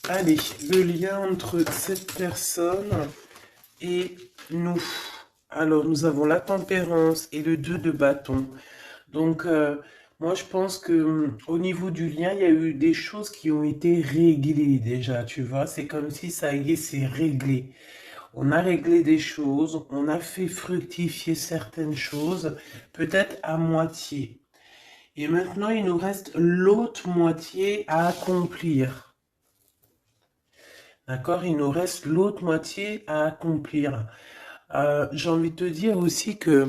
Allez, le lien entre cette personne et nous. Alors, nous avons la tempérance et le 2 de bâton. Donc, moi, je pense que au niveau du lien, il y a eu des choses qui ont été réglées déjà, tu vois. C'est comme si ça y est, c'est réglé. On a réglé des choses, on a fait fructifier certaines choses, peut-être à moitié. Et maintenant, il nous reste l'autre moitié à accomplir. D'accord? Il nous reste l'autre moitié à accomplir. J'ai envie de te dire aussi que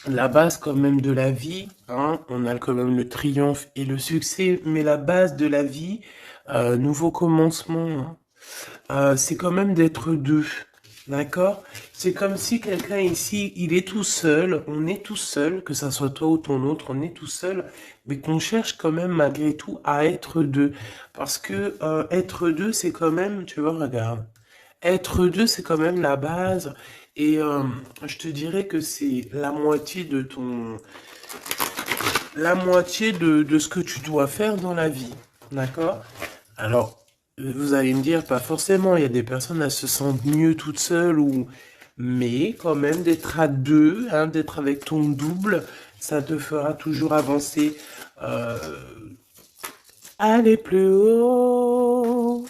la base quand même de la vie, hein, on a quand même le triomphe et le succès, mais la base de la vie, nouveau commencement, hein, c'est quand même d'être deux. D'accord? C'est comme si quelqu'un ici, il est tout seul, on est tout seul, que ça soit toi ou ton autre, on est tout seul, mais qu'on cherche quand même malgré tout à être deux. Parce que être deux, c'est quand même, tu vois, regarde, être deux, c'est quand même la base. Et je te dirais que c'est la moitié de la moitié de ce que tu dois faire dans la vie. D'accord? Alors, vous allez me dire, pas forcément, il y a des personnes, elles se sentent mieux toutes seules, mais quand même d'être à deux, hein, d'être avec ton double, ça te fera toujours avancer. Euh, Aller plus haut,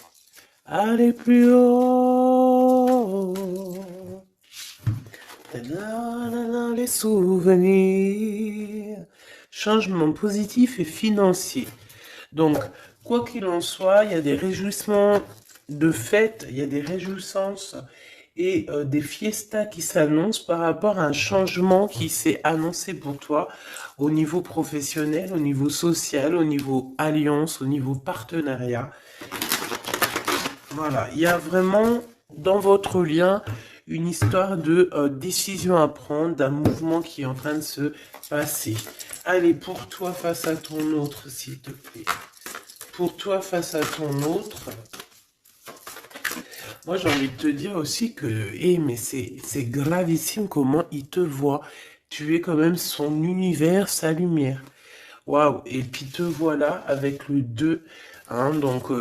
aller plus haut. Les souvenirs. Changement positif et financier. Donc, quoi qu'il en soit, il y a des réjouissements de fête, il y a des réjouissances et des fiestas qui s'annoncent par rapport à un changement qui s'est annoncé pour toi au niveau professionnel, au niveau social, au niveau alliance, au niveau partenariat. Voilà, il y a vraiment dans votre lien une histoire de décision à prendre, d'un mouvement qui est en train de se passer. Allez, pour toi face à ton autre, s'il te plaît. Pour toi face à ton autre, moi j'ai envie de te dire aussi que, mais c'est gravissime comment il te voit. Tu es quand même son univers, sa lumière. Waouh, et puis te voilà avec le 2, hein, donc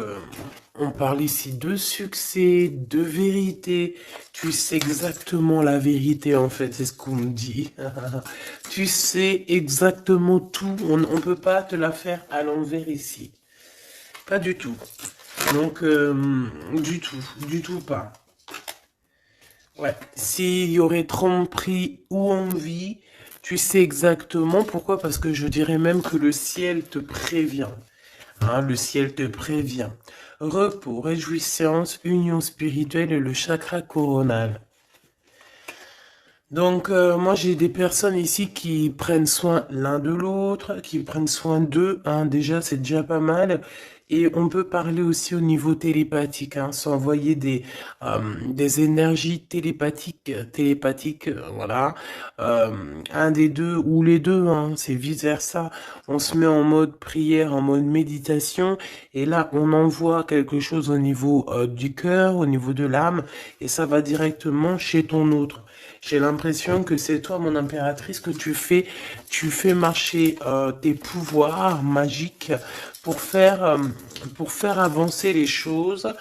on parle ici de succès, de vérité. Tu sais exactement la vérité en fait, c'est ce qu'on me dit. Tu sais exactement tout, on ne peut pas te la faire à l'envers ici. Pas du tout. Donc, du tout pas. Ouais, s'il y aurait tromperie ou envie, tu sais exactement pourquoi, parce que je dirais même que le ciel te prévient. Hein, le ciel te prévient. Repos, réjouissance, union spirituelle et le chakra coronal. Donc, moi, j'ai des personnes ici qui prennent soin l'un de l'autre, qui prennent soin d'eux. Hein, déjà, c'est déjà pas mal. Et on peut parler aussi au niveau télépathique, hein, s'envoyer des énergies télépathiques, voilà. Un des deux ou les deux, hein, c'est vice-versa. On se met en mode prière, en mode méditation. Et là, on envoie quelque chose au niveau du cœur, au niveau de l'âme. Et ça va directement chez ton autre. J'ai l'impression que c'est toi, mon impératrice, que tu fais marcher tes pouvoirs magiques pour faire avancer les choses,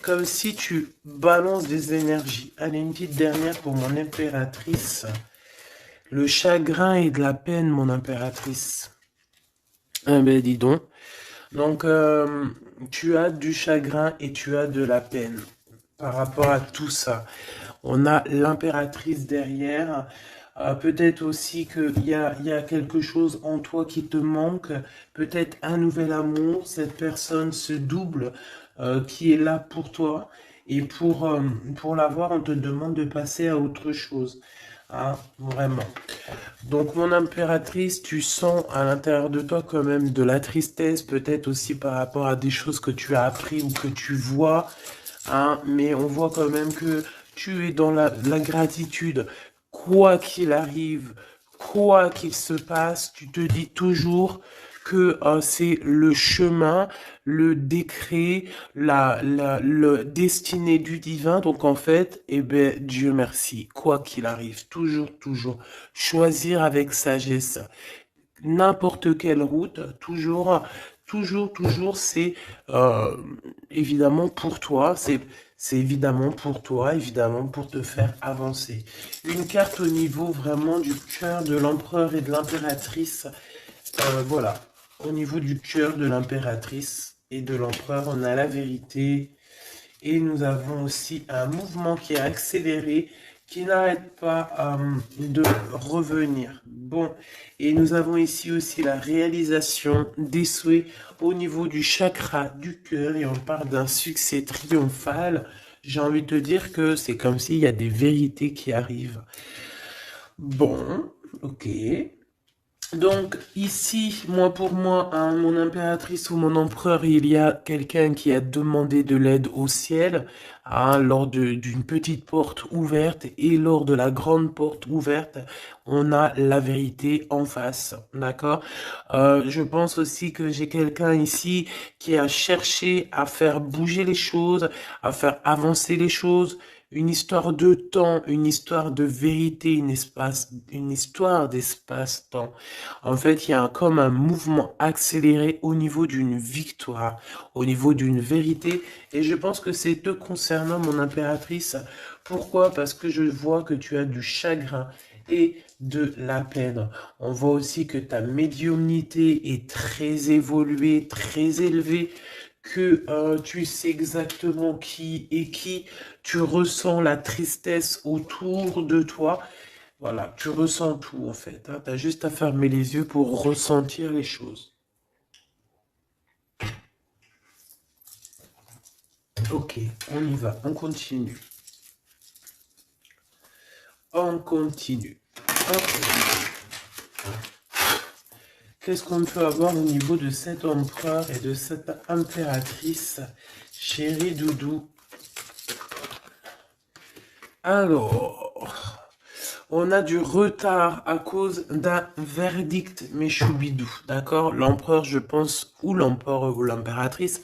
comme si tu balances des énergies. Allez, une petite dernière pour mon impératrice. Le chagrin et de la peine, mon impératrice. Eh ben, dis donc. Donc, tu as du chagrin et tu as de la peine par rapport à tout ça. On a l'impératrice derrière. Peut-être aussi il y a quelque chose en toi qui te manque. Peut-être un nouvel amour. Cette personne, ce double qui est là pour toi. Et pour l'avoir, on te demande de passer à autre chose. Hein, vraiment. Donc, mon impératrice, tu sens à l'intérieur de toi quand même de la tristesse, peut-être aussi par rapport à des choses que tu as appris ou que tu vois. Hein, mais on voit quand même que tu es dans la gratitude. Quoi qu'il arrive, quoi qu'il se passe, tu te dis toujours que c'est le chemin, le décret, le destiné du divin. Donc en fait, eh ben, Dieu merci, quoi qu'il arrive, toujours, toujours, choisir avec sagesse. n'importe quelle route, toujours, c'est euh, évidemment pour toi, c'est évidemment pour toi, évidemment pour te faire avancer. Une carte au niveau vraiment du cœur de l'empereur et de l'impératrice. Voilà, au niveau du cœur de l'impératrice et de l'empereur, on a la vérité. Et nous avons aussi un mouvement qui est accéléré, qui n'arrête pas de revenir. Bon, et nous avons ici aussi la réalisation des souhaits au niveau du chakra du cœur, et on parle d'un succès triomphal. J'ai envie de te dire que c'est comme s'il y a des vérités qui arrivent. Bon, ok. Donc ici, moi pour moi, hein, mon impératrice ou mon empereur, il y a quelqu'un qui a demandé de l'aide au ciel, hein, lors d'une petite porte ouverte, et lors de la grande porte ouverte, on a la vérité en face, d'accord? Je pense aussi que j'ai quelqu'un ici qui a cherché à faire bouger les choses, à faire avancer les choses, une histoire de temps, une histoire de vérité, une histoire d'espace-temps. En fait, il y a comme un mouvement accéléré au niveau d'une victoire, au niveau d'une vérité. Et je pense que c'est te concernant, mon impératrice. Pourquoi? Parce que je vois que tu as du chagrin et de la peine. On voit aussi que ta médiumnité est très évoluée, très élevée, que tu sais exactement qui est qui, tu ressens la tristesse autour de toi. Voilà, tu ressens tout en fait. Hein. Tu as juste à fermer les yeux pour ressentir les choses. Ok, on y va, on continue. On continue. Ok. Qu'est-ce qu'on peut avoir au niveau de cet empereur et de cette impératrice, chérie Doudou? Alors, on a du retard à cause d'un verdict, mes choubidous, d'accord? L'empereur, je pense, ou l'empereur ou l'impératrice,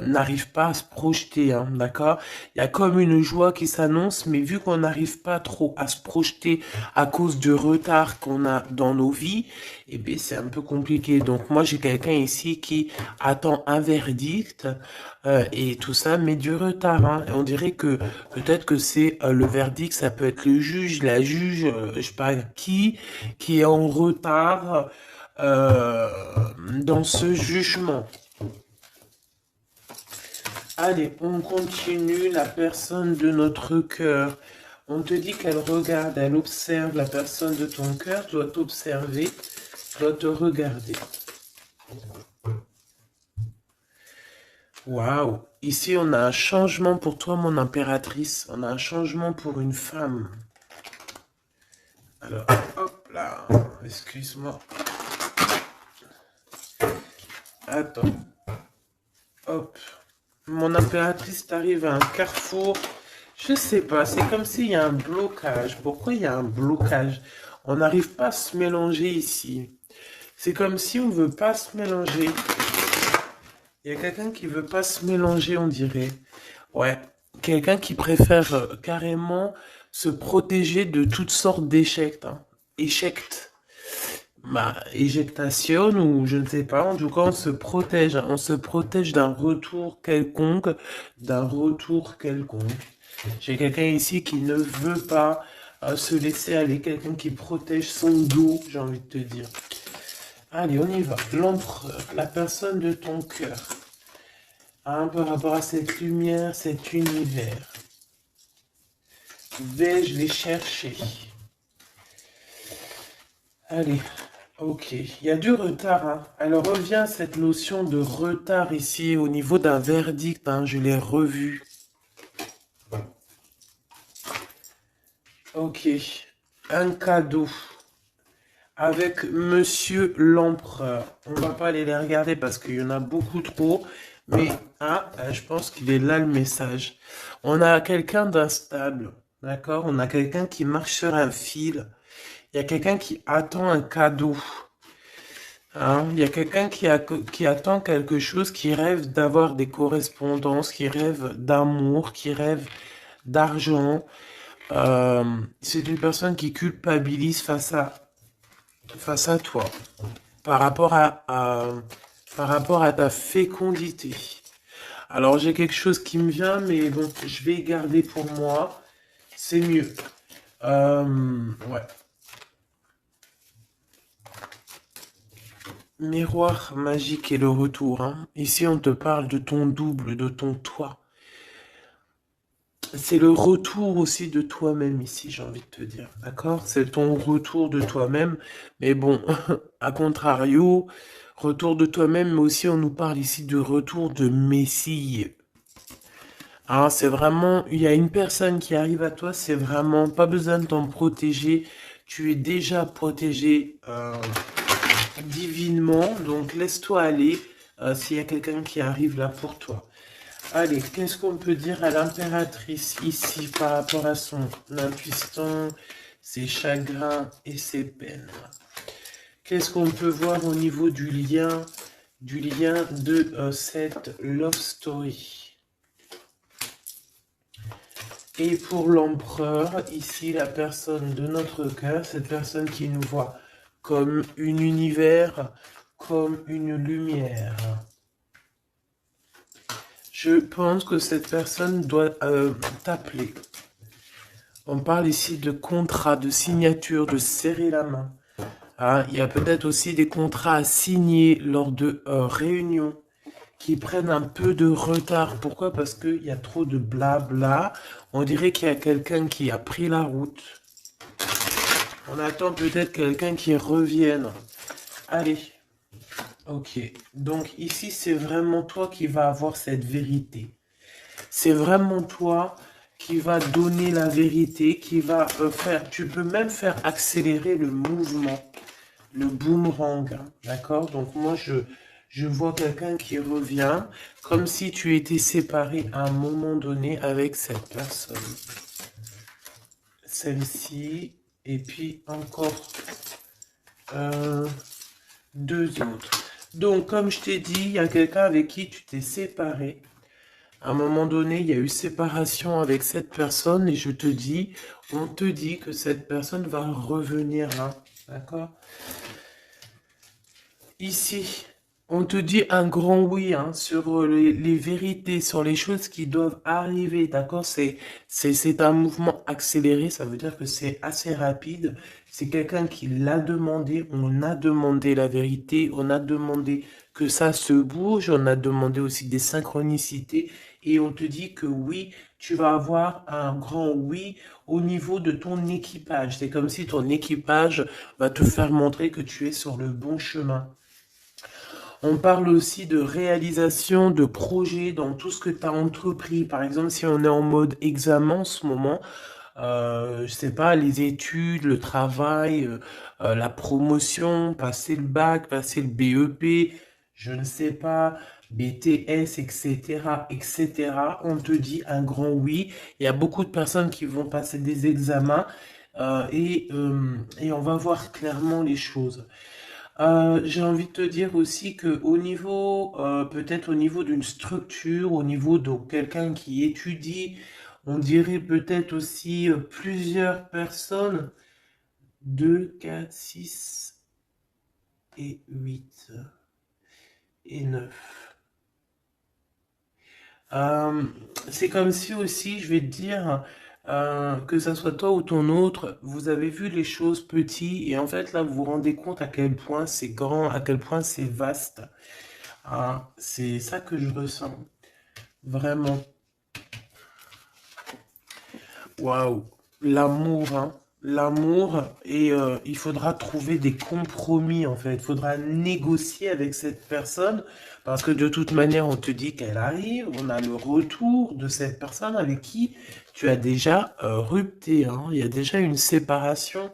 n'arrive pas à se projeter, hein, d'accord? Il y a comme une joie qui s'annonce, mais vu qu'on n'arrive pas trop à se projeter à cause du retard qu'on a dans nos vies, eh bien, c'est un peu compliqué. Donc, moi, j'ai quelqu'un ici qui attend un verdict et tout ça, mais du retard. Hein. On dirait que peut-être que c'est le verdict, ça peut être le juge, la juge, je sais pas qui est en retard euh, dans ce jugement. Allez, on continue la personne de notre cœur. On te dit qu'elle regarde, elle observe la personne de ton cœur, doit t'observer, doit te regarder. Waouh! Ici, on a un changement pour toi, mon impératrice. On a un changement pour une femme. Alors, hop là. Excuse-moi. Attends. Hop. Mon impératrice t'arrive à un carrefour. Je sais pas, c'est comme s'il y a un blocage. Pourquoi il y a un blocage? On n'arrive pas à se mélanger ici. C'est comme si on veut pas se mélanger. Il y a quelqu'un qui veut pas se mélanger, on dirait. Ouais, quelqu'un qui préfère carrément se protéger de toutes sortes d'échecs. Hein. Échecs. Bah, éjectation ou je ne sais pas. En tout cas, on se protège. Hein. On se protège d'un retour quelconque. D'un retour quelconque. J'ai quelqu'un ici qui ne veut pas se laisser aller. Quelqu'un qui protège son dos, j'ai envie de te dire. Allez, on y va. L'empereur, la personne de ton cœur. Hein, par rapport à cette lumière, cet univers. Vais-je les chercher? Allez, ok. Il y a du retard. Hein. Alors revient cette notion de retard ici au niveau d'un verdict. Hein, je l'ai revu. Ok. Un cadeau. Avec Monsieur l'Empereur. On va pas aller les regarder parce qu'il y en a beaucoup trop. Mais je pense qu'il est là le message. On a quelqu'un d'instable. D'accord? On a quelqu'un qui marche sur un fil. Il y a quelqu'un qui attend un cadeau. Hein? Il y a quelqu'un qui attend quelque chose, qui rêve d'avoir des correspondances, qui rêve d'amour, qui rêve d'argent. C'est une personne qui culpabilise face à face à toi, par rapport par rapport à ta fécondité. Alors j'ai quelque chose qui me vient, mais bon, je vais garder pour moi. C'est mieux. Ouais. Miroir magique et le retour, hein. Ici, on te parle de ton double, de ton toi. C'est le retour aussi de toi-même ici, j'ai envie de te dire. D'accord? C'est ton retour de toi-même. Mais bon, à contrario, retour de toi-même, mais aussi on nous parle ici de retour de Messie. Alors, c'est vraiment, il y a une personne qui arrive à toi, c'est vraiment pas besoin de t'en protéger. Tu es déjà protégé divinement, donc laisse-toi aller s'il y a quelqu'un qui arrive là pour toi. Allez, qu'est-ce qu'on peut dire à l'impératrice ici par rapport à son impuissance, ses chagrins et ses peines? Qu'est-ce qu'on peut voir au niveau du lien de cette love story? Et pour l'empereur, ici, la personne de notre cœur, cette personne qui nous voit comme un univers, comme une lumière. Je pense que cette personne doit t'appeler. On parle ici de contrat, de signature, de serrer la main. Hein, il y a peut-être aussi des contrats à signer lors de réunions qui prennent un peu de retard. Pourquoi? Parce qu'il y a trop de blabla. On dirait qu'il y a quelqu'un qui a pris la route. On attend peut-être quelqu'un qui revienne. Allez. Ok. Donc ici, c'est vraiment toi qui vas avoir cette vérité. C'est vraiment toi qui va donner la vérité, qui va faire... Tu peux même faire accélérer le mouvement, le boomerang. Hein, d'accord? Donc moi, je vois quelqu'un qui revient comme si tu étais séparé à un moment donné avec cette personne. Celle-ci, et puis encore deux autres. Donc, comme je t'ai dit, il y a quelqu'un avec qui tu t'es séparé. À un moment donné, il y a eu séparation avec cette personne et on te dit que cette personne va revenir là. D'accord? Ici, on te dit un grand oui hein, sur les vérités, sur les choses qui doivent arriver. D'accord? C'est un mouvement accéléré, ça veut dire que c'est assez rapide. C'est quelqu'un qui l'a demandé, on a demandé la vérité, on a demandé que ça se bouge, on a demandé aussi des synchronicités et on te dit que oui, tu vas avoir un grand oui au niveau de ton équipage. C'est comme si ton équipage va te faire montrer que tu es sur le bon chemin. On parle aussi de réalisation de projets dans tout ce que tu as entrepris. Par exemple, si on est en mode examen en ce moment, je sais pas, les études, le travail, la promotion, passer le bac, passer le BEP, je ne sais pas, BTS, etc., etc. On te dit un grand oui. Il y a beaucoup de personnes qui vont passer des examens et on va voir clairement les choses. J'ai envie de te dire aussi que au niveau, peut-être au niveau d'une structure, au niveau de quelqu'un qui étudie, on dirait peut-être aussi plusieurs personnes, 2, 4, 6 et 8 et 9. Euh, c'est comme si aussi, je vais te dire, que ça soit toi ou ton autre, vous avez vu les choses petites et en fait là vous vous rendez compte à quel point c'est grand, à quel point c'est vaste. Ah, c'est ça que je ressens, vraiment. Waouh, l'amour, hein. L'amour et il faudra trouver des compromis en fait. Il faudra négocier avec cette personne parce que de toute manière on te dit qu'elle arrive. On a le retour de cette personne avec qui tu as déjà rupté. Hein. Il y a déjà une séparation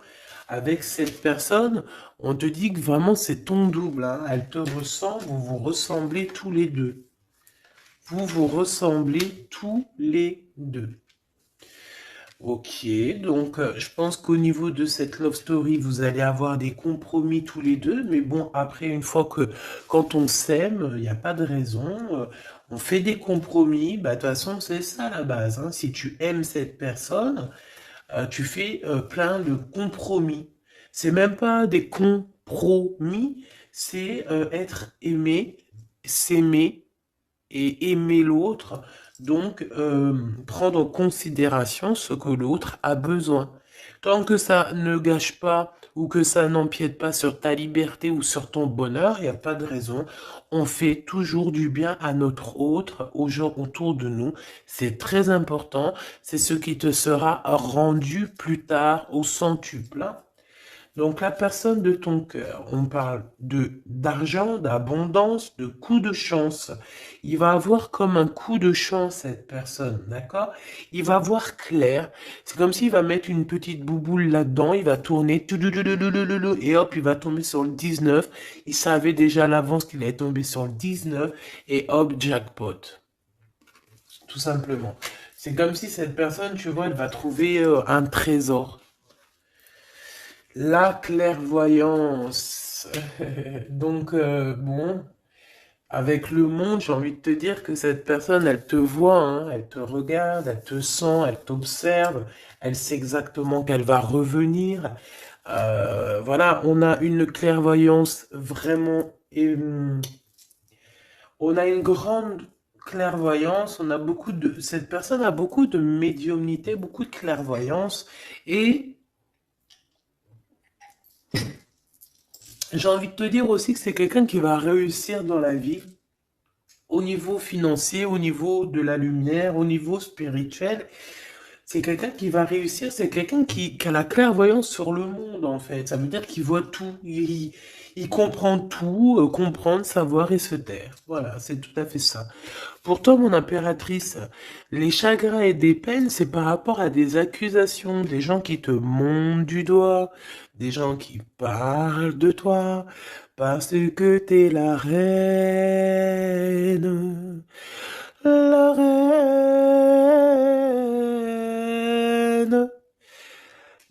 avec cette personne. On te dit que vraiment c'est ton double. Hein. Elle te ressemble, vous vous ressemblez tous les deux. Vous vous ressemblez tous les deux. Ok, donc je pense qu'au niveau de cette love story, vous allez avoir des compromis tous les deux, mais bon, après, une fois que quand on s'aime, il n'y a pas de raison, on fait des compromis, bah de toute façon, c'est ça la base, hein. Si tu aimes cette personne, tu fais plein de compromis. C'est même pas des compromis, c'est être aimé, s'aimer et aimer l'autre. Donc, prendre en considération ce que l'autre a besoin. Tant que ça ne gâche pas ou que ça n'empiète pas sur ta liberté ou sur ton bonheur, il n'y a pas de raison. On fait toujours du bien à notre autre, aux gens autour de nous. C'est très important. C'est ce qui te sera rendu plus tard au centuple. Donc la personne de ton cœur, on parle de d'argent, d'abondance, de coup de chance. Il va avoir comme un coup de chance cette personne, d'accord? Il va voir clair. C'est comme s'il va mettre une petite bouboule là-dedans, il va tourner et hop, il va tomber sur le 19. Il savait déjà à l'avance qu'il allait tomber sur le 19 et hop, jackpot. Tout simplement. C'est comme si cette personne, tu vois, elle va trouver un trésor. La clairvoyance. Donc, bon, avec le monde, j'ai envie de te dire que cette personne, elle te voit, hein, elle te regarde, elle te sent, elle t'observe, elle sait exactement qu'elle va revenir. Voilà, on a une clairvoyance vraiment... on a une grande clairvoyance, on a beaucoup de... Cette personne a beaucoup de médiumnité, beaucoup de clairvoyance, et j'ai envie de te dire aussi que c'est quelqu'un qui va réussir dans la vie au niveau financier, au niveau de la lumière, au niveau spirituel. C'est quelqu'un qui va réussir, c'est quelqu'un qui a la clairvoyance sur le monde, en fait. Ça veut dire qu'il voit tout, il comprend tout, comprendre, savoir et se taire. Voilà, c'est tout à fait ça. Pour toi, mon impératrice, les chagrins et des peines, c'est par rapport à des accusations, des gens qui te montent du doigt, des gens qui parlent de toi, parce que t'es la reine.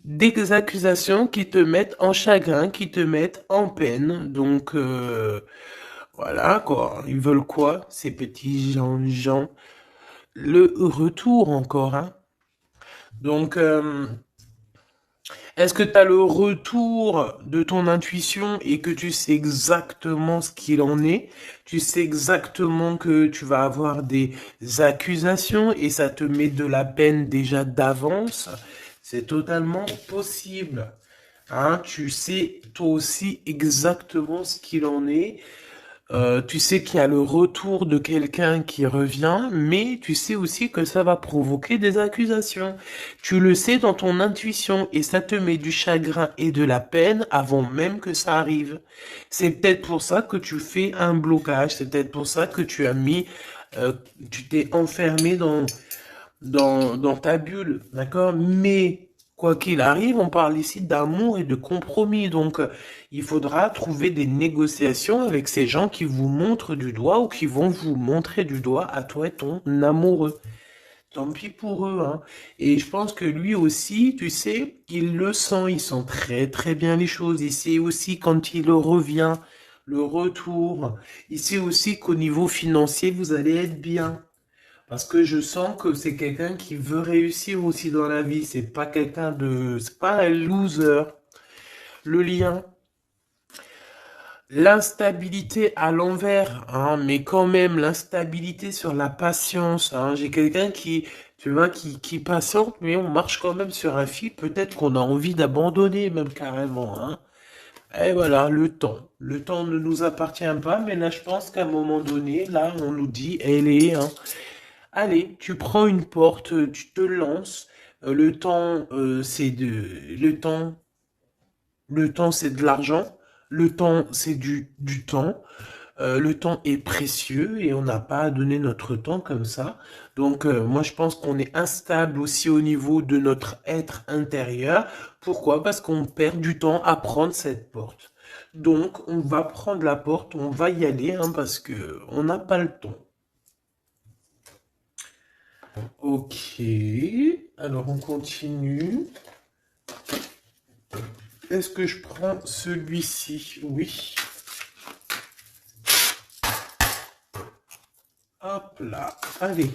Des accusations qui te mettent en chagrin, qui te mettent en peine. Donc, voilà quoi. Ils veulent quoi, ces petits gens? Le retour encore, hein. Donc, est-ce que tu as le retour de ton intuition et que tu sais exactement ce qu'il en est? Tu sais exactement que tu vas avoir des accusations et ça te met de la peine déjà d'avance? C'est totalement possible. Hein, tu sais toi aussi exactement ce qu'il en est. Tu sais qu'il y a le retour de quelqu'un qui revient, mais tu sais aussi que ça va provoquer des accusations. Tu le sais dans ton intuition et ça te met du chagrin et de la peine avant même que ça arrive. C'est peut-être pour ça que tu fais un blocage, c'est peut-être pour ça que tu as mis, tu t'es enfermé dans ta bulle, d'accord? Mais quoi qu'il arrive, on parle ici d'amour et de compromis. Donc, il faudra trouver des négociations avec ces gens qui vous montrent du doigt ou qui vont vous montrer du doigt à toi et ton amoureux. Tant pis pour eux, hein. Et je pense que lui aussi, tu sais, il le sent, il sent très très bien les choses. Il sait aussi quand il revient, le retour. Il sait aussi qu'au niveau financier, vous allez être bien. Parce que je sens que c'est quelqu'un qui veut réussir aussi dans la vie. C'est pas quelqu'un de... C'est pas un loser. Le lien. L'instabilité à l'envers, hein, mais quand même l'instabilité sur la patience. Hein. J'ai quelqu'un qui, tu vois, qui patiente, mais on marche quand même sur un fil. Peut-être qu'on a envie d'abandonner même carrément. Hein. Et voilà, le temps. Le temps ne nous appartient pas, mais là, je pense qu'à un moment donné, là, on nous dit, elle est, hein, allez, tu prends une porte, tu te lances. Le temps, c'est de, le temps, c'est de l'argent. Le temps, c'est du temps. Le temps est précieux et on n'a pas à donner notre temps comme ça. Donc, moi, je pense qu'on est instable aussi au niveau de notre être intérieur. Pourquoi? Parce qu'on perd du temps à prendre cette porte. Donc, on va prendre la porte, on va y aller, hein, parce que on n'a pas le temps. Ok, alors on continue. Est-ce que je prends celui-ci? Oui. Hop là, allez.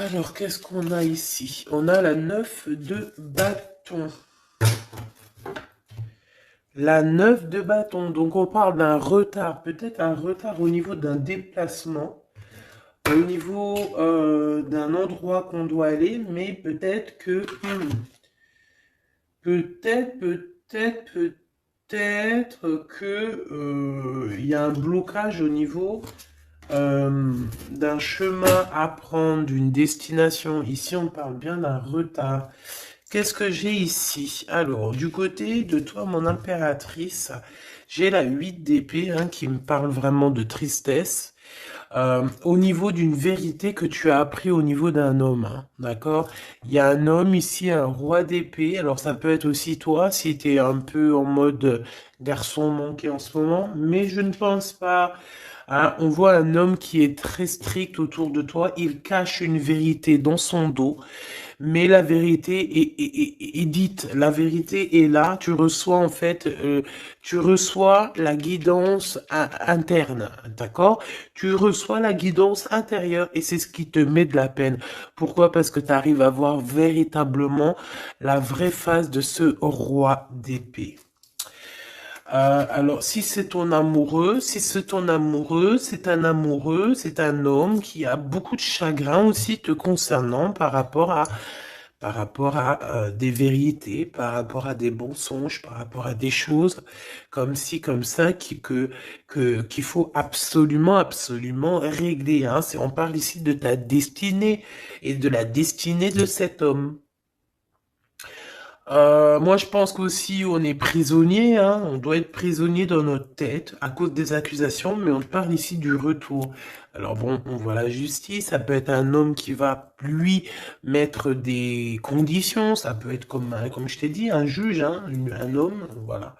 Alors, qu'est-ce qu'on a ici? On a la 9 de bâton. La 9 de bâton. Donc, on parle d'un retard. Peut-être un retard au niveau d'un déplacement. Au niveau d'un endroit qu'on doit aller. Mais peut-être que... peut-être que il y a un blocage au niveau d'un chemin à prendre, d'une destination. Ici, on parle bien d'un retard. Qu'est-ce que j'ai ici? Alors, du côté de toi, mon impératrice, j'ai la 8 d'épée hein, qui me parle vraiment de tristesse. Au niveau d'une vérité que tu as appris au niveau d'un homme, hein, d'accord? Il y a un homme ici, un roi d'épée. Alors, ça peut être aussi toi, si tu es un peu en mode garçon manqué en ce moment. Mais je ne pense pas. Hein, on voit un homme qui est très strict autour de toi. Il cache une vérité dans son dos. Mais la vérité est dite, la vérité est là, tu reçois en fait, tu reçois la guidance interne, d'accord? Tu reçois la guidance intérieure et c'est ce qui te met de la peine. Pourquoi? Parce que tu arrives à voir véritablement la vraie face de ce roi d'épée. Alors, si c'est ton amoureux, c'est un amoureux, c'est un homme qui a beaucoup de chagrin aussi te concernant par rapport à des vérités, par rapport à des mensonges, par rapport à des choses comme ci, comme ça, qu'il faut absolument, absolument régler. Hein. On parle ici de ta destinée et de la destinée de cet homme. Moi, je pense qu'aussi on est prisonnier, hein. On doit être prisonnier dans notre tête à cause des accusations, mais on parle ici du retour. Alors bon, on voit la justice, ça peut être un homme qui va, lui, mettre des conditions, ça peut être comme je t'ai dit, un juge, hein, un homme, voilà.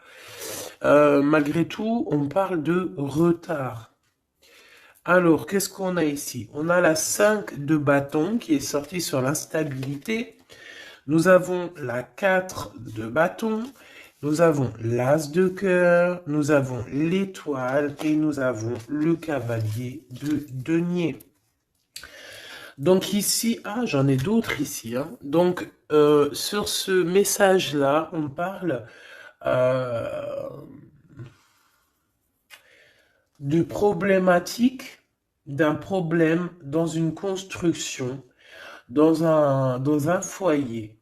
Malgré tout, on parle de retard. Alors, qu'est-ce qu'on a ici? On a la 5 de bâton qui est sortie sur l'instabilité. Nous avons la 4 de bâton, nous avons l'as de cœur, nous avons l'étoile et nous avons le cavalier de denier. Donc ici, j'en ai d'autres ici. Hein. Donc sur ce message-là, on parle de problématique, d'un problème dans une construction, dans un foyer.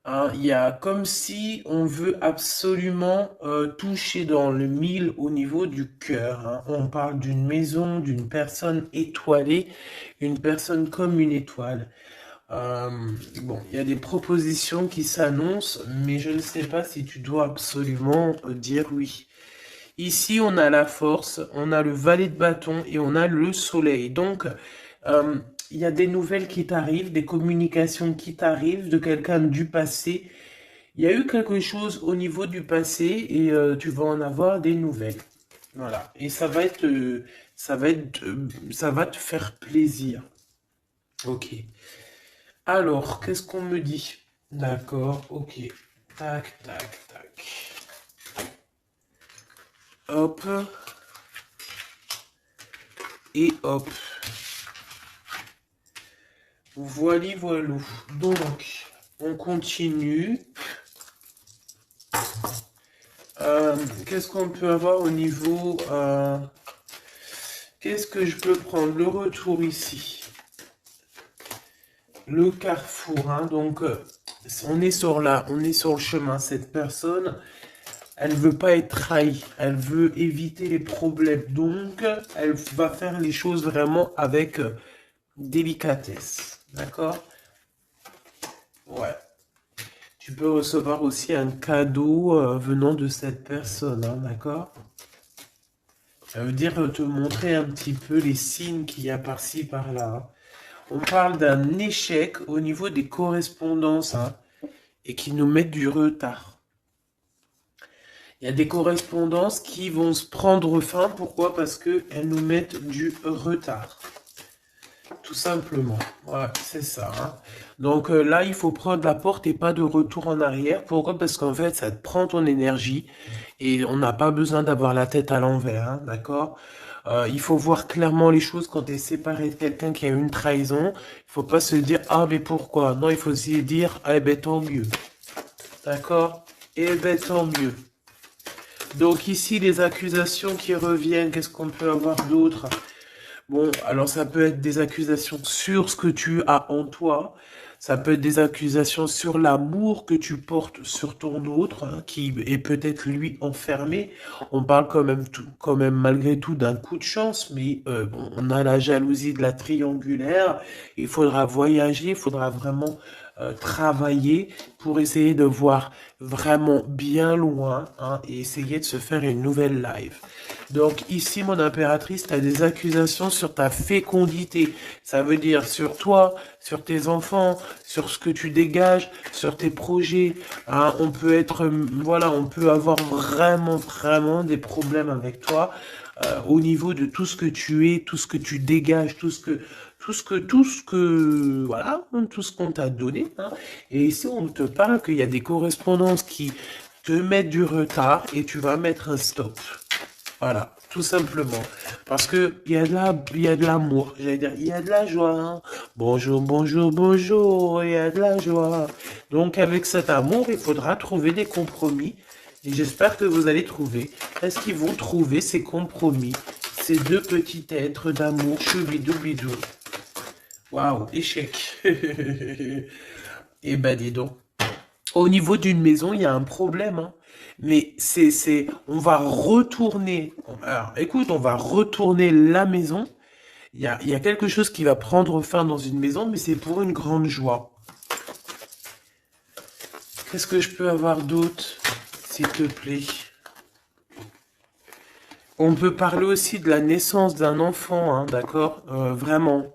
Hein, il y a comme si on veut absolument toucher dans le mille au niveau du cœur. Hein. On parle d'une maison, d'une personne étoilée, une personne comme une étoile. Bon, il y a des propositions qui s'annoncent, mais je ne sais pas si tu dois absolument dire oui. Ici, on a la force, on a le valet de bâton et on a le soleil. Donc, il y a des nouvelles qui t'arrivent, des communications qui t'arrivent de quelqu'un du passé. Il y a eu quelque chose au niveau du passé et tu vas en avoir des nouvelles. Voilà. Et ça va te faire plaisir. Ok. Alors, qu'est-ce qu'on me dit? D'accord, ok. Tac, tac, tac. Hop. Et hop. Voili voilou. Donc, on continue. Qu'est-ce qu'on peut avoir au niveau... qu'est-ce que je peux prendre? Le retour ici. Le carrefour. Hein, donc, on est sur le chemin. Cette personne, elle veut pas être trahie. Elle veut éviter les problèmes. Donc, elle va faire les choses vraiment avec délicatesse. D'accord? Ouais. Tu peux recevoir aussi un cadeau venant de cette personne, hein, d'accord? Ça veut dire te montrer un petit peu les signes qu'il y a par-ci, par-là. Hein. On parle d'un échec au niveau des correspondances hein, et qui nous mettent du retard. Il y a des correspondances qui vont se prendre fin. Pourquoi? Parce qu'elles nous mettent du retard. Tout simplement. Ouais, c'est ça. Hein. Donc là, il faut prendre la porte et pas de retour en arrière. Pourquoi? Parce qu'en fait, ça te prend ton énergie et on n'a pas besoin d'avoir la tête à l'envers. Hein, d'accord? Il faut voir clairement les choses quand tu es séparé de quelqu'un qui a eu une trahison. Il faut pas se dire, ah, mais pourquoi? Non, il faut se dire, ah, eh ben, tant mieux. D'accord? Eh ben, tant mieux. Donc ici, les accusations qui reviennent, qu'est-ce qu'on peut avoir d'autre? Bon, alors ça peut être des accusations sur ce que tu as en toi, ça peut être des accusations sur l'amour que tu portes sur ton autre, hein, qui est peut-être lui enfermé. On parle quand même malgré tout d'un coup de chance, mais bon, on a la jalousie de la triangulaire. Il faudra voyager, il faudra vraiment travailler pour essayer de voir vraiment bien loin, hein, et essayer de se faire une nouvelle live. Donc ici, mon impératrice, tu as des accusations sur ta fécondité. Ça veut dire sur toi, sur tes enfants, sur ce que tu dégages, sur tes projets. Hein. On peut être, voilà, on peut avoir vraiment des problèmes avec toi au niveau de tout ce que tu es, tout ce que tu dégages, voilà, tout ce qu'on t'a donné. Hein. Et ici, on te parle qu'il y a des correspondances qui te mettent du retard et tu vas mettre un stop. Voilà, tout simplement. Parce que il y a de l'amour, j'allais dire, il y a de la joie. Hein. Bonjour, bonjour, bonjour, il y a de la joie. Donc avec cet amour, il faudra trouver des compromis. Et j'espère que vous allez trouver. Est-ce qu'ils vont trouver ces compromis? Ces deux petits êtres d'amour, choubidou-bidou. Waouh, échec. Eh ben dis donc. Au niveau d'une maison, il y a un problème, hein. Mais on va retourner. Alors, écoute, on va retourner la maison. Il y a quelque chose qui va prendre fin dans une maison, mais c'est pour une grande joie. Qu'est-ce que je peux avoir d'autre, s'il te plaît? On peut parler aussi de la naissance d'un enfant, hein, d'accord? Vraiment.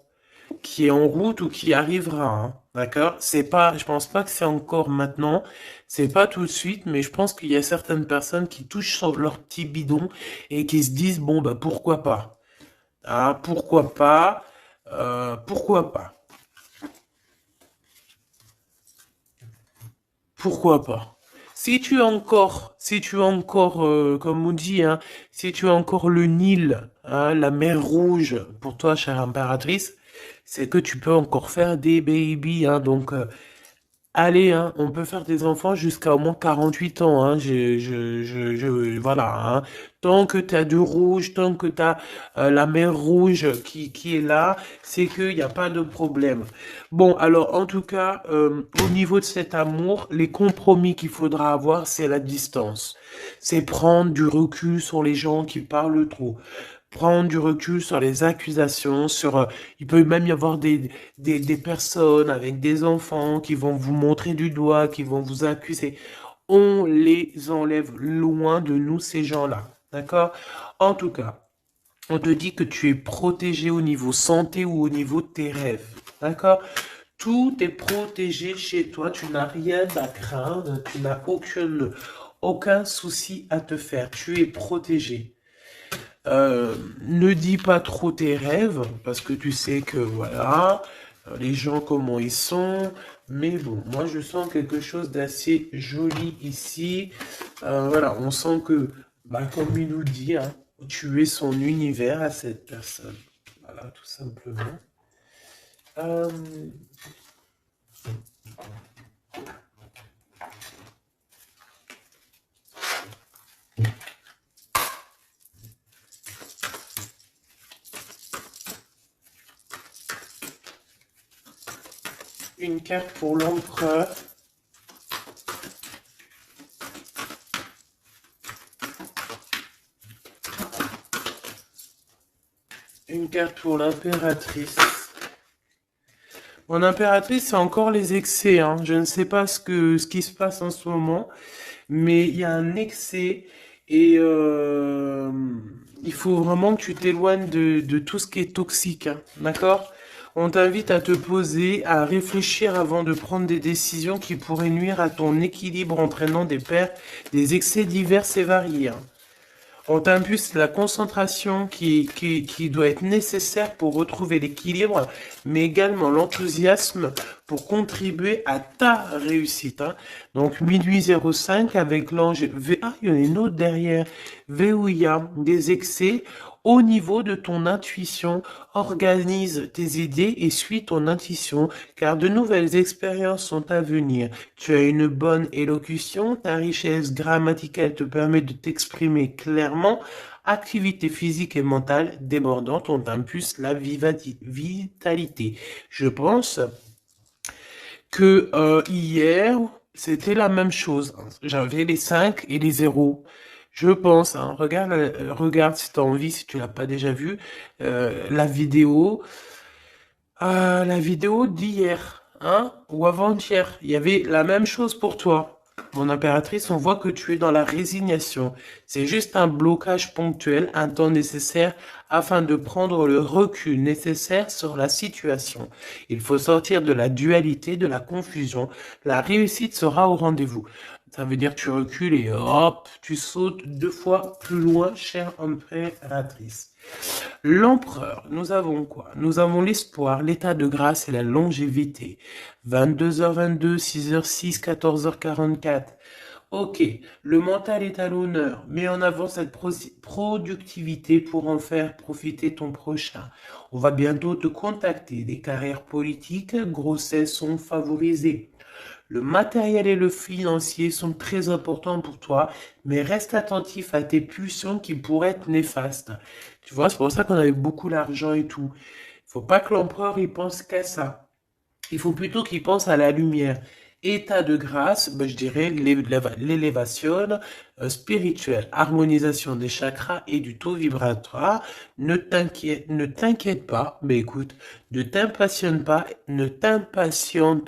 Qui est en route ou qui arrivera, hein, d'accord? C'est pas, je pense pas que c'est encore maintenant, c'est pas tout de suite, mais je pense qu'il y a certaines personnes qui touchent sur leur petit bidon et qui se disent, bon, bah, pourquoi pas? Ah, pourquoi pas? Pourquoi pas? Pourquoi pas? Si tu as encore, comme on dit, hein, si tu as encore le Nil, hein, la mer Rouge, pour toi, chère impératrice, c'est que tu peux encore faire des baby, hein, donc allez, hein, on peut faire des enfants jusqu'à au moins 48 ans, hein, voilà, hein. Tant que tu as du rouge, tant que tu as la mer rouge qui est là, c'est qu'il n'y a pas de problème. Bon, alors, en tout cas, au niveau de cet amour, les compromis qu'il faudra avoir, c'est la distance. C'est prendre du recul sur les gens qui parlent trop. Prendre du recul sur les accusations, il peut même y avoir des personnes avec des enfants qui vont vous montrer du doigt, qui vont vous accuser. On les enlève loin de nous, ces gens-là. D'accord? En tout cas, on te dit que tu es protégé au niveau santé ou au niveau de tes rêves. D'accord? Tout est protégé chez toi. Tu n'as rien à craindre. Tu n'as aucun souci à te faire. Tu es protégé. Ne dis pas trop tes rêves, parce que tu sais que, voilà, les gens comment ils sont. Mais bon, moi je sens quelque chose d'assez joli ici. Voilà, on sent que, bah, comme il nous dit, hein, tu es son univers à cette personne. Voilà, tout simplement. Euh, une carte pour l'empereur. Une carte pour l'impératrice. Mon impératrice, c'est encore les excès. Hein. Je ne sais pas ce qui se passe en ce moment, mais il y a un excès et il faut vraiment que tu t'éloignes de tout ce qui est toxique. Hein. D'accord? On t'invite à te poser, à réfléchir avant de prendre des décisions qui pourraient nuire à ton équilibre en prenant des excès divers et variés. Hein. On t'impulse la concentration qui doit être nécessaire pour retrouver l'équilibre, mais également l'enthousiasme pour contribuer à ta réussite. Hein. Donc, minuit 05 avec l'ange V. Ah, il y en a une autre derrière. V où il y a des excès au niveau de ton intuition. Organise tes idées et suis ton intuition, car de nouvelles expériences sont à venir. Tu as une bonne élocution, ta richesse grammaticale te permet de t'exprimer clairement. Activité physique et mentale débordante, on impulse la vitalité. Je pense que hier, c'était la même chose. J'avais les 5 et les 0. Je pense, hein, regarde si tu as envie, si tu l'as pas déjà vu, la vidéo d'hier, hein, ou avant-hier. Il y avait la même chose pour toi. Mon impératrice, on voit que tu es dans la résignation. C'est juste un blocage ponctuel, un temps nécessaire afin de prendre le recul nécessaire sur la situation. Il faut sortir de la dualité, de la confusion. La réussite sera au rendez-vous. Ça veut dire que tu recules et hop, tu sautes 2 fois plus loin, chère impératrice. L'empereur, nous avons quoi? Nous avons l'espoir, l'état de grâce et la longévité. 22h22, 6h06, 14h44. Ok, le mental est à l'honneur. Mets en avant cette productivité pour en faire profiter ton prochain. On va bientôt te contacter. Des carrières politiques, grossesses sont favorisées. Le matériel et le financier sont très importants pour toi, mais reste attentif à tes pulsions qui pourraient être néfastes. Tu vois, c'est pour ça qu'on avait beaucoup l'argent et tout. Il faut pas que l'empereur il pense qu'à ça. Il faut plutôt qu'il pense à la lumière. État de grâce, ben, je dirais l'élévation spirituelle, harmonisation des chakras et du taux vibratoire. Ne t'inquiète pas, mais écoute, ne t'impatiente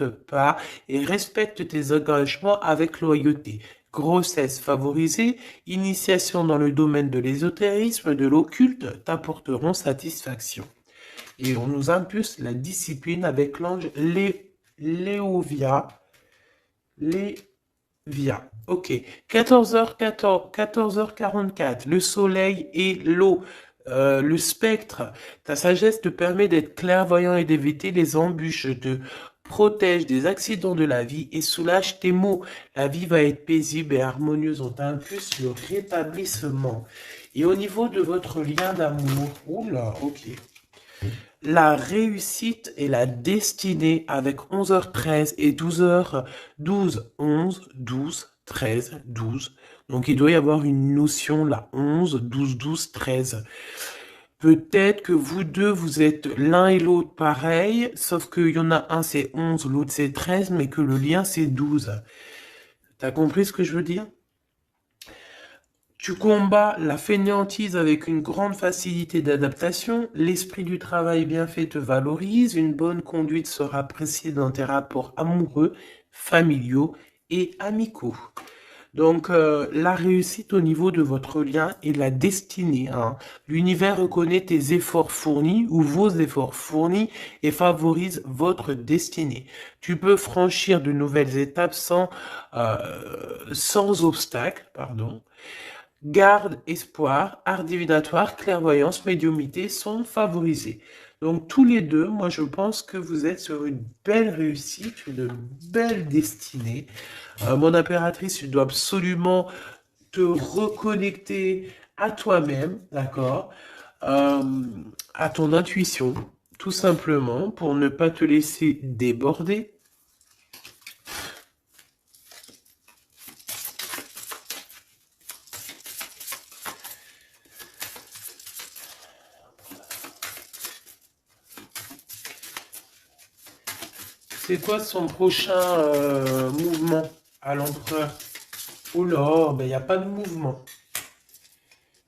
pas et respecte tes engagements avec loyauté. Grossesse favorisée, initiation dans le domaine de l'ésotérisme, de l'occulte t'apporteront satisfaction. Et on nous impulse la discipline avec l'ange Léovia. Ok. 14h14, 14h44. Le soleil et l'eau. Le spectre. Ta sagesse te permet d'être clairvoyant et d'éviter les embûches. Te protège des accidents de la vie et soulage tes maux. La vie va être paisible et harmonieuse. On t'impulse le rétablissement. Et au niveau de votre lien d'amour. Oula, ok. La réussite et la destinée avec 11h13 et 12h12, 11, 12, 13, 12. Donc il doit y avoir une notion là, 11, 12, 12, 13. Peut-être que vous deux, vous êtes l'un et l'autre pareil, sauf qu'il y en a un c'est 11, l'autre c'est 13, mais que le lien c'est 12. T'as compris ce que je veux dire? Tu combats la fainéantise avec une grande facilité d'adaptation, l'esprit du travail bien fait te valorise, une bonne conduite sera appréciée dans tes rapports amoureux, familiaux et amicaux. Donc, la réussite au niveau de votre lien et la destinée. Hein. L'univers reconnaît tes efforts fournis ou vos efforts fournis et favorise votre destinée. Tu peux franchir de nouvelles étapes sans obstacle, pardon. Garde, espoir, art divinatoire, clairvoyance, médiumité sont favorisés. Donc tous les deux, moi je pense que vous êtes sur une belle réussite, une belle destinée. Mon impératrice, tu dois absolument te reconnecter à toi-même, d'accord, à ton intuition, tout simplement, pour ne pas te laisser déborder. C'est quoi son prochain mouvement à l'empereur? Oula, ben il n'y a pas de mouvement.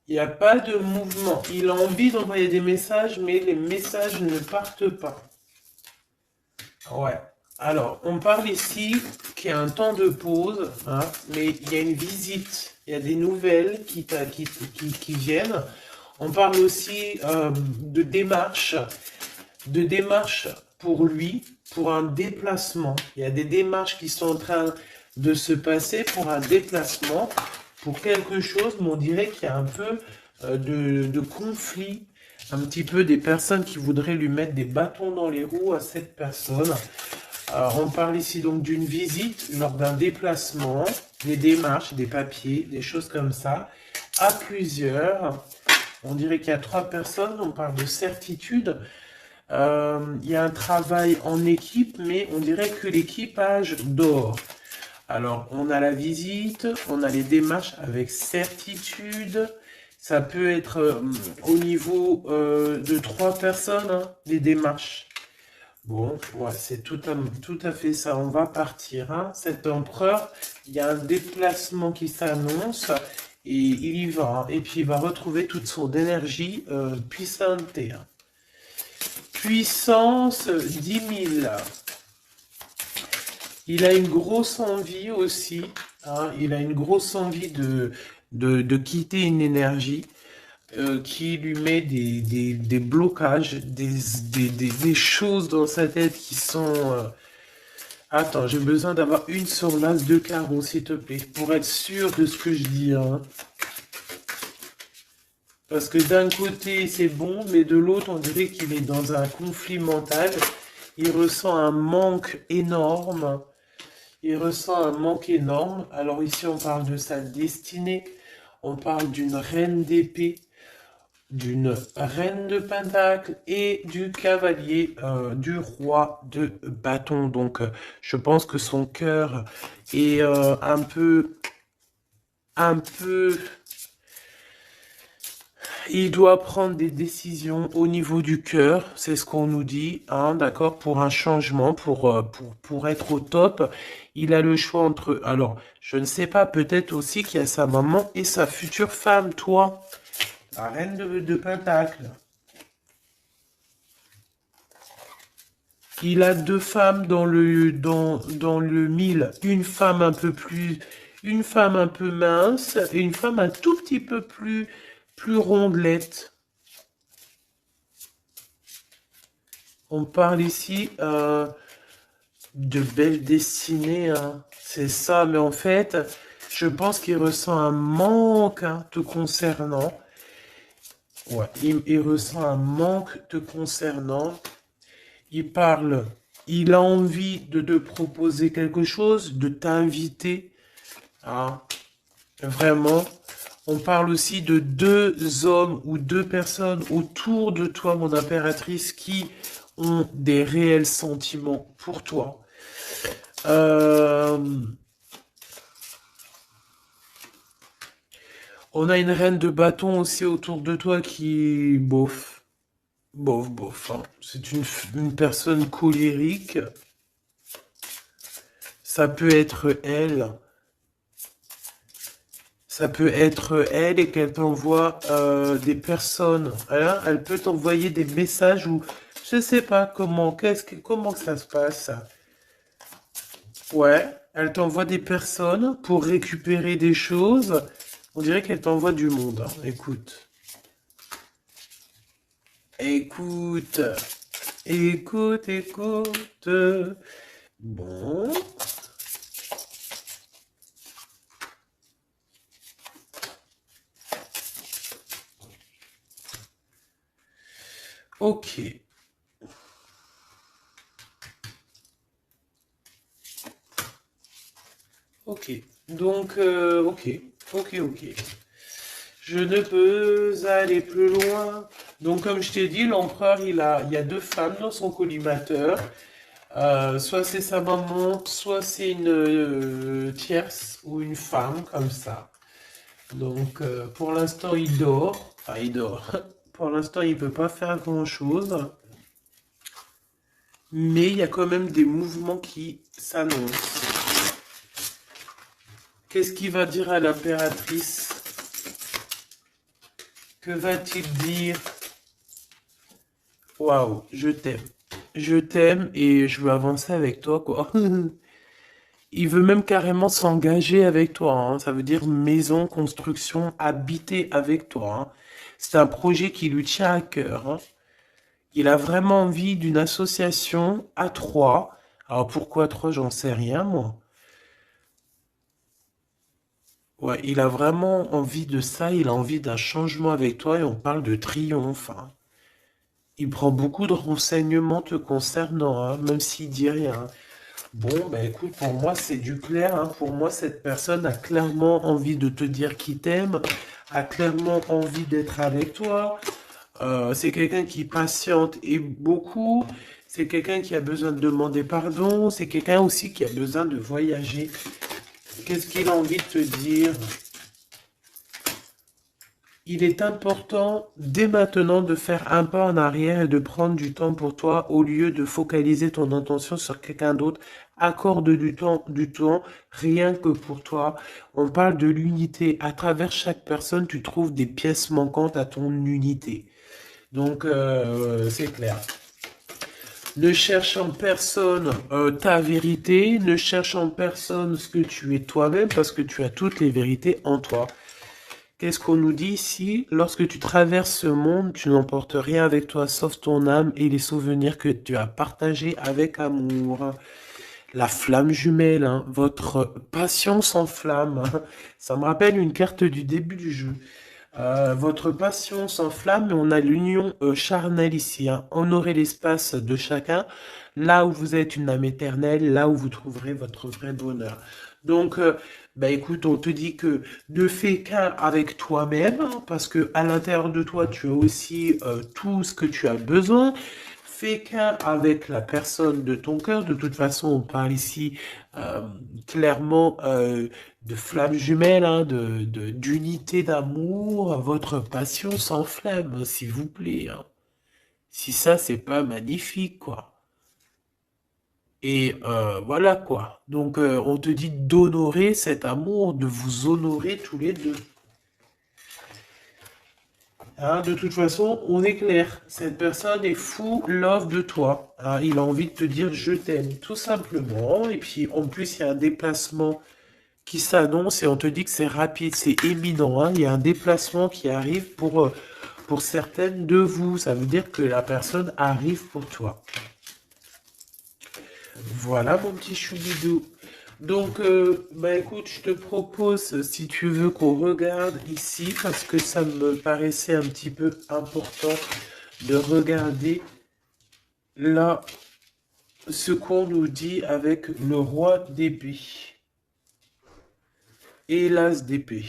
Il n'y a pas de mouvement. Il a envie d'envoyer des messages, mais les messages ne partent pas. Ouais. Alors, on parle ici qu'il y a un temps de pause, hein, mais il y a une visite. Il y a des nouvelles qui viennent. On parle aussi de démarches pour lui, pour un déplacement. Il y a des démarches qui sont en train de se passer pour un déplacement, pour quelque chose, mais on dirait qu'il y a un peu de conflit, un petit peu des personnes qui voudraient lui mettre des bâtons dans les roues à cette personne. Alors, on parle ici donc d'une visite lors d'un déplacement, des démarches, des papiers, des choses comme ça, à plusieurs. On dirait qu'il y a 3 personnes, on parle de certitude. Il y a un travail en équipe, mais on dirait que l'équipage dort. Alors, on a la visite, on a les démarches avec certitude. Ça peut être au niveau de 3 personnes, hein, les démarches. Bon, ouais, c'est tout à fait ça. On va partir, hein. Cet empereur, il y a un déplacement qui s'annonce et il y va, hein. Et puis il va retrouver toute son énergie puissante, hein. Puissance 10 000. Il a une grosse envie aussi, hein. Il a une grosse envie de quitter une énergie qui lui met des blocages, des choses dans sa tête qui sont... Attends, j'ai besoin d'avoir une sur l'as de carreau, s'il te plaît, pour être sûr de ce que je dis, hein. Parce que d'un côté, c'est bon, mais de l'autre, on dirait qu'il est dans un conflit mental. Il ressent un manque énorme. Il ressent un manque énorme. Alors ici, on parle de sa destinée. On parle d'une reine d'épée, d'une reine de pentacle et du cavalier du roi de bâton. Donc, je pense que son cœur est un peu, il doit prendre des décisions au niveau du cœur, c'est ce qu'on nous dit, hein, d'accord, pour un changement, pour être au top. Il a le choix entre, alors, je ne sais pas, peut-être aussi qu'il y a sa maman et sa future femme, toi, la reine de Pentacle. Il a 2 femmes dans le 1000, une femme un peu mince et une femme un tout petit peu plus rondelette. On parle ici de belle destinée, hein. C'est ça, mais en fait, je pense qu'il ressent un manque, hein, te concernant. Ouais, il ressent un manque te concernant. Il parle, il a envie de te proposer quelque chose, de t'inviter, hein. Vraiment. On parle aussi de 2 hommes ou 2 personnes autour de toi, mon impératrice, qui ont des réels sentiments pour toi. On a une reine de bâton aussi autour de toi qui, bof, bof, bof, hein. C'est une personne colérique. Ça peut être elle. Ça peut être elle et qu'elle t'envoie des personnes. Hein, elle peut t'envoyer des messages ou je sais pas comment ça se passe. Ouais, elle t'envoie des personnes pour récupérer des choses. On dirait qu'elle t'envoie du monde, hein. Écoute. Écoute. Écoute, écoute. Bon. Ok. Ok. Donc, ok. Ok, ok. Je ne peux aller plus loin. Donc, comme je t'ai dit, l'empereur, il y a 2 femmes dans son collimateur. Soit c'est sa maman, soit c'est une tierce ou une femme, comme ça. Donc, pour l'instant, il dort. Enfin, il dort. Pour l'instant, il ne peut pas faire grand-chose. Mais il y a quand même des mouvements qui s'annoncent. Qu'est-ce qu'il va dire à l'impératrice? Que va-t-il dire? Waouh, je t'aime. Je t'aime et je veux avancer avec toi, quoi. Il veut même carrément s'engager avec toi, hein. Ça veut dire maison, construction, habiter avec toi, hein. C'est un projet qui lui tient à cœur, hein. Il a vraiment envie d'une association à 3. Alors pourquoi 3, j'en sais rien, moi. Ouais, il a vraiment envie de ça, il a envie d'un changement avec toi et on parle de triomphe, hein. Il prend beaucoup de renseignements te concernant, hein, même s'il dit rien. Bon, bah écoute, pour moi, c'est du clair, hein. Pour moi, cette personne a clairement envie de te dire qu'il t'aime, a clairement envie d'être avec toi. C'est quelqu'un qui patiente et beaucoup. C'est quelqu'un qui a besoin de demander pardon. C'est quelqu'un aussi qui a besoin de voyager. Qu'est-ce qu'il a envie de te dire? Il est important dès maintenant de faire un pas en arrière et de prendre du temps pour toi au lieu de focaliser ton attention sur quelqu'un d'autre. Accorde du temps rien que pour toi. On parle de l'unité. À travers chaque personne, tu trouves des pièces manquantes à ton unité. Donc, c'est clair. Ne cherche en personne ta vérité, ne cherche en personne ce que tu es toi-même parce que tu as toutes les vérités en toi. Qu'est-ce qu'on nous dit ici? Lorsque tu traverses ce monde, tu n'emportes rien avec toi sauf ton âme et les souvenirs que tu as partagés avec amour. La flamme jumelle, hein, votre passion s'enflamme. Ça me rappelle une carte du début du jeu. Votre passion s'enflamme et on a l'union charnelle ici, hein. Honorez l'espace de chacun, là où vous êtes une âme éternelle, là où vous trouverez votre vrai bonheur. Donc, bah écoute, on te dit que ne fais qu'un avec toi-même, hein, parce que à l'intérieur de toi, tu as aussi tout ce que tu as besoin. Fais qu'un avec la personne de ton cœur. De toute façon, on parle ici euh, clairement de flammes jumelles, hein, d'unité d'amour. Votre passion s'enflamme, s'il vous plaît, hein. Si ça, c'est pas magnifique, quoi. Et voilà, quoi. Donc, on te dit d'honorer cet amour, de vous honorer tous les deux. Hein, de toute façon, on est clair. Cette personne est fou love de toi. Hein, il a envie de te dire je t'aime, tout simplement. Et puis, en plus, il y a un déplacement qui s'annonce et on te dit que c'est rapide, c'est éminent, hein. Il y a un déplacement qui arrive pour certaines de vous. Ça veut dire que la personne arrive pour toi. Voilà mon petit choubidou. Donc, bah écoute, je te propose, si tu veux, qu'on regarde ici, parce que ça me paraissait un petit peu important de regarder là ce qu'on nous dit avec le roi d'épée et l'as d'épée.